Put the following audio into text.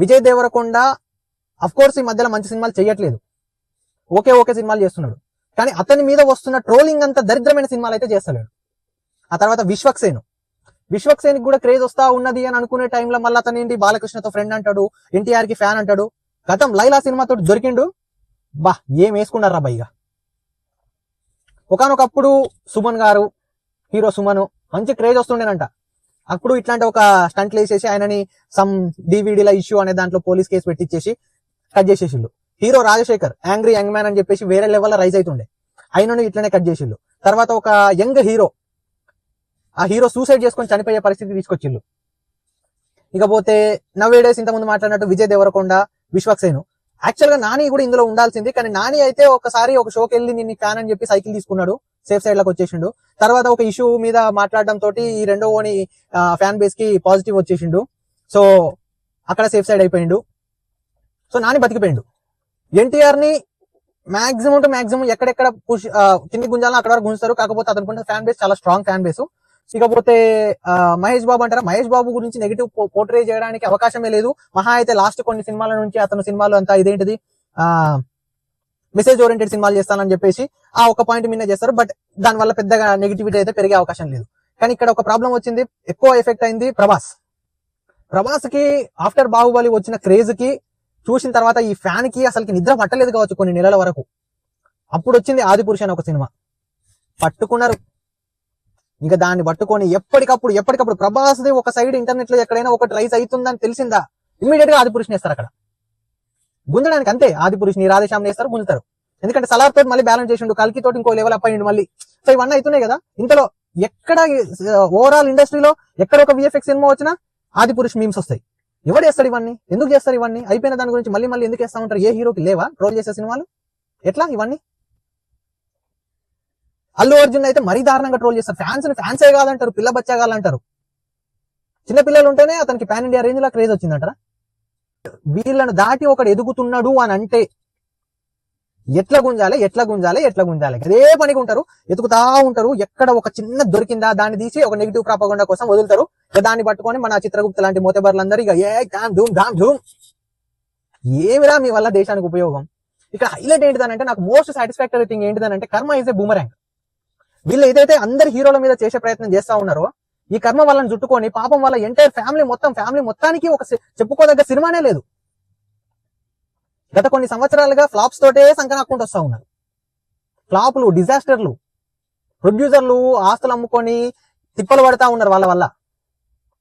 Vijay Devarakonda of course ఈ మధ్యలో మంచి సినిమాలు చేయట్లేదు, ఓకే సినిమాలు చేస్తున్నాడు, కానీ అతని మీద వస్తున్న ట్రోలింగ్ అంత దరిద్రమైన సినిమాలు అయితే చేస్తలేడు. ఆ తర్వాత విశ్వక్సేన్ కూడా క్రేజ్ వస్తా ఉన్నది అని అనుకునే టైంలో మళ్ళీ అతను ఏంటి బాలకృష్ణతో ఫ్రెండ్ అంటాడు, ఎన్టీఆర్ కి ఫ్యాన్ అంటాడు. గతం లైలా సినిమాతో దొరికిండు, బా ఏం వేసుకున్నారా బైగా. ఒకనొకప్పుడు సుమన్ గారు, హీరో సుమన్ మంచి క్రేజ్ వస్తుండేనంట. అప్పుడు ఇట్లాంటి ఒక స్టంట్లు వేసేసి ఆయనని సమ్ డివిడీల ఇష్యూ అనే దాంట్లో పోలీస్ కేసు పెట్టించేసి కట్ చేసేసిళ్ళు. Hero Rajasekhar angry young man అని చెప్పేసి వేరే లెవెల్లో రైజ్ అవుతుండే, ఆయనను ఇట్లనే కట్ చేసిళ్ళు. తర్వాత ఒక యంగ్ హీరో, ఆ హీరో సూసైడ్ చేసుకొని చనిపోయే పరిస్థితి తీసుకొచ్చిళ్ళు. ఇకపోతే నవ్వేడేస్ ఇంతకుముందు మాట్లాడినట్టు విజయ్ దేవరకొండ, విశ్వక్సేన్. యాక్చువల్ గా నాని కూడా ఇందులో ఉండాల్సింది, కానీ నాని అయితే ఒకసారి ఒక షోకి వెళ్ళి నిన్ను ఫ్యాన్ అని చెప్పి సైకిల్ తీసుకున్నాడు, సేఫ్ సైడ్ లకు వచ్చేసిండు. తర్వాత ఒక ఇష్యూ మీద మాట్లాడడం తోటి ఈ రెండో ఓని ఫ్యాన్ బేస్ కి పాజిటివ్ వచ్చేసిండు. సో అక్కడ సేఫ్ సైడ్ అయిపోయిండు. సో నాని బతికిపోయిండు. ఎన్టీఆర్ ని మాక్సిమం టు మాక్సిమం ఎక్కడెక్కడ పుష్ కింది గుంజాలను అక్కడ వరకు గుంజుతారు. కాకపోతే అతనుకున్న ఫ్యాన్ బేస్ చాలా స్ట్రాంగ్ ఫ్యాన్ బేస్. ఇకపోతే మహేష్ బాబు అంటారా, మహేష్ బాబు గురించి నెగిటివ్ పోర్ట్రే చేయడానికి అవకాశమే లేదు. మహా అయితే లాస్ట్ కొన్ని సినిమాల నుంచి అతను సినిమాలు అంతా ఇదేంటిది మెసేజ్ ఓరియంటెడ్ సినిమాలు చేస్తానని చెప్పేసి ఆ ఒక పాయింట్ మీద చేస్తారు. బట్ దాని వల్ల పెద్దగా నెగిటివిటీ అయితే పెరిగే అవకాశం లేదు. కానీ ఇక్కడ ఒక ప్రాబ్లం వచ్చింది, ఎక్కువ ఎఫెక్ట్ అయింది ప్రభాస్ కి ఆఫ్టర్ బాహుబలి వచ్చిన క్రేజ్ కి చూసిన తర్వాత ఈ ఫ్యాన్ కి అసలుకి నిద్ర పట్టలేదు కావచ్చు కొన్ని నెలల వరకు. అప్పుడు వచ్చింది ఆదిపురుష్ అని ఒక సినిమా, పట్టుకున్నారు. ఇంకా దాన్ని పట్టుకొని ఎప్పటికప్పుడు ప్రభాస్ ది ఒక సైడ్ ఇంటర్నెట్ లో ఎక్కడైనా ఒకటి రైజ్ అవుతుందని తెలిసిందా ఇమ్మీడియట్ గా ఆదిపురుష్ నేస్తారు. అక్కడ గుంజడానికి అంతే, ఆదిపురుష్ ని రాధేశ్యామ్ నేస్తారు, గుంజుతారు. ఎందుకంటే సలార్ తోటి మళ్ళీ బ్యాలెన్స్ చేసిండు, కల్కి తోటి ఇంకో లెవెల్ అప్ అయ్యిండు మళ్ళీ. సో ఇవన్నీ అవుతున్నాయి కదా. ఇంతలో ఎక్కడ ఓవరాల్ ఇండస్ట్రీలో ఎక్కడ ఒక విఎఫ్ఎక్స్ సినిమా వచ్చినా ఆదిపురుష్ మీమ్స్ వస్తాయి. ఎవడు చేస్తాడు ఇవన్నీ, ఎందుకు చేస్తారు ఇవన్నీ? అయిపోయిన దాని గురించి మళ్ళీ ఎందుకు వేస్తా ఉంటారు? ఏ హీరోకి లేవా ట్రోల్ చేసే సినిమాలు? ఎట్లా ఇవన్నీ? అల్లు అర్జున్ అయితే మరీ దారుణంగా ట్రోల్ చేస్తారు. ఫ్యాన్సే కాదంటారు, పిల్ల బచ్చాగాలంటారు. చిన్న పిల్లలు ఉంటేనే అతనికి పాన్ ఇండియా రేంజ్ లా క్రేజ్ వచ్చిందంటారా? వీళ్ళను దాటి ఒకడు ఎదుగుతున్నాడు అని అంటే ఎట్లా గుంజాలి అదే పనికి ఉంటారు, ఎతుకుతా ఉంటారు. ఎక్కడ ఒక చిన్న దొరికిందా దాన్ని తీసి ఒక నెగిటివ్ ప్రాపగండా కోసం వదులుతారు. దాన్ని పట్టుకొని మన చిత్రగుప్త లాంటి మోతబర్లందరూ ఇక ధూమ్ ఏమిరా మీ వల్ల దేశానికి ఉపయోగం. ఇక్కడ హైలైట్ ఏంటిదనంటే, నాకు మోస్ట్ సాటిస్ఫాక్టరీ థింగ్ ఏంటిదనంటే, కర్మ ఈజ్ ఏ బూమరాంగ్. వీళ్ళు ఏదైతే అందరి హీరోల మీద చేసే ప్రయత్నం చేస్తా ఉన్నారో, ఈ కర్మ వాళ్ళని చుట్టుకొని పాపం వాళ్ళ ఎంటైర్ ఫ్యామిలీ మొత్తానికి ఒక చెప్పుకోదగ్గ సినిమానే లేదు. గత కొన్ని సంవత్సరాలుగా ఫ్లాప్స్ తోటే సంకనాక్కుంటూ వస్తా ఉన్నారు. ఫ్లాప్లు, డిజాస్టర్లు, ప్రొడ్యూసర్లు ఆస్తులు అమ్ముకొని తిప్పలు పడతా ఉన్నారు వాళ్ళ వల్ల.